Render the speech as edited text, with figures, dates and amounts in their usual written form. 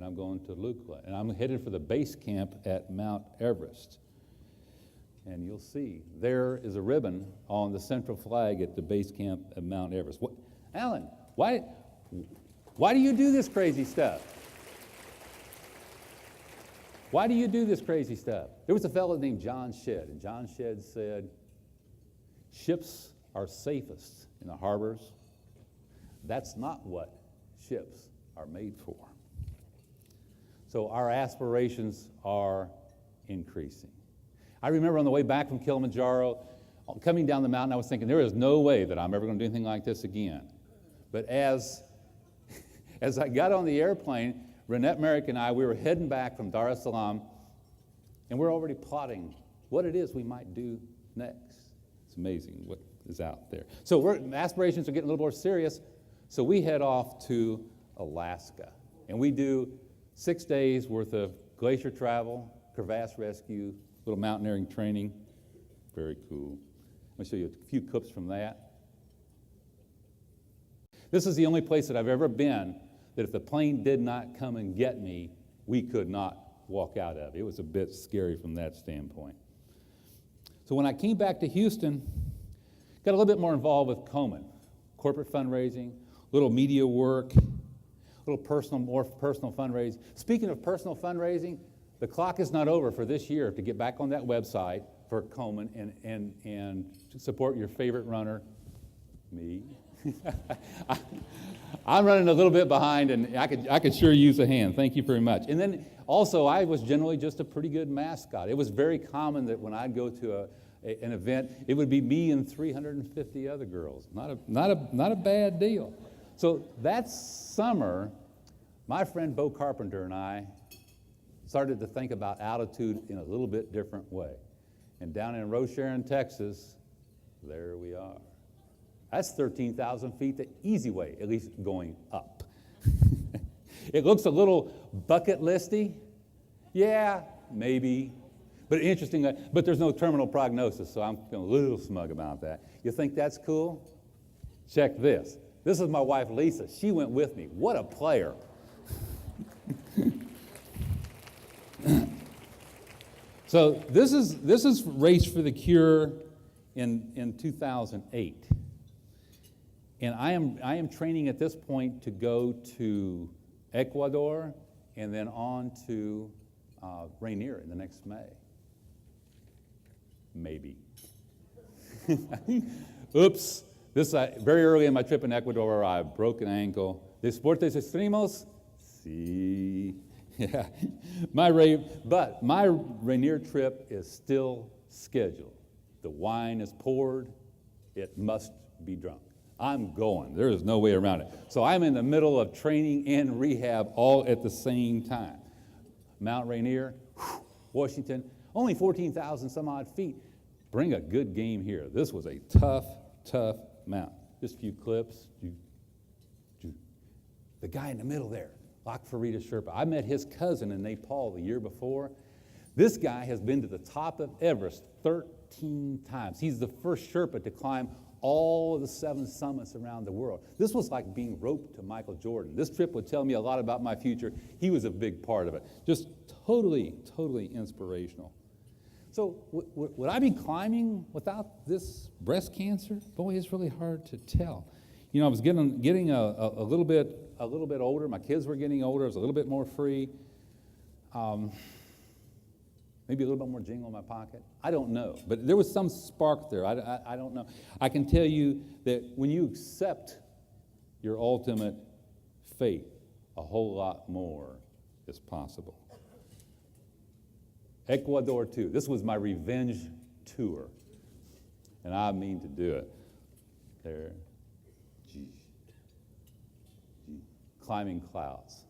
and I'm going to Lukla, and I'm headed for the base camp at Mount Everest. And you'll see, there is a ribbon on the central flag at the base camp at Mount Everest. What, Alan, why do you do this crazy stuff? Why do you do this crazy stuff? There was a fellow named John Shedd, and John Shedd said, ships are safest in the harbors. That's not what ships are made for. So our aspirations are increasing. I remember on the way back from Kilimanjaro, coming down the mountain, I was thinking, there is no way that I'm ever going to do anything like this again. But as I got on the airplane, Renette Merrick and I, we were heading back from Dar es Salaam, and we're already plotting what it is we might do next. It's amazing what is out there. So aspirations are getting a little more serious, so we head off to Alaska. And we do 6 days worth of glacier travel, crevasse rescue, little mountaineering training. Very cool. I'm going to show you a few clips from that. This is the only place that I've ever been that if the plane did not come and get me, we could not walk out of. It was a bit scary from that standpoint. So when I came back to Houston, got a little bit more involved with Komen, corporate fundraising, little media work, more personal fundraising. Speaking of personal fundraising, the clock is not over for this year to get back on that website for Komen and support your favorite runner, me. I'm running a little bit behind, and I could sure use a hand. Thank you very much. And then also, I was generally just a pretty good mascot. It was very common that when I'd go to an event, it would be me and 350 other girls. Not a bad deal. So that summer, my friend Bo Carpenter and I started to think about altitude in a little bit different way. And down in Rocheron, Texas, there we are. That's 13,000 feet the easy way, at least going up. It looks a little bucket listy. Yeah, maybe. But interesting, but there's no terminal prognosis, so I'm feeling a little smug about that. You think that's cool? Check this. This is my wife, Lisa. She went with me. What a player. So this is Race for the Cure in 2008. And I am training at this point to go to Ecuador and then on to Rainier in the next May. Maybe. Oops. Very early in my trip in Ecuador, I broke an ankle. Deportes extremos? Sí. Yeah. But my Rainier trip is still scheduled. The wine is poured. It must be drunk. I'm going. There is no way around it. So I'm in the middle of training and rehab all at the same time. Mount Rainier, Washington, only 14,000 some odd feet. Bring a good game here. This was a tough mountain. Just a few clips. The guy in the middle there, Lakfarita Sherpa. I met his cousin in Nepal the year before. This guy has been to the top of Everest 13 times. He's the first Sherpa to climb all of the 7 summits around the world. This was like being roped to Michael Jordan. This trip would tell me a lot about my future. He was a big part of it. Just totally inspirational. So would I be climbing without this breast cancer? Boy, it's really hard to tell. You know, I was getting a little bit older. My kids were getting older. I was a little bit more free. Maybe a little bit more jingle in my pocket. I don't know. But there was some spark there. I don't know. I can tell you that when you accept your ultimate fate, a whole lot more is possible. Ecuador, too. This was my revenge tour. And I mean to do it. There. Climbing clouds.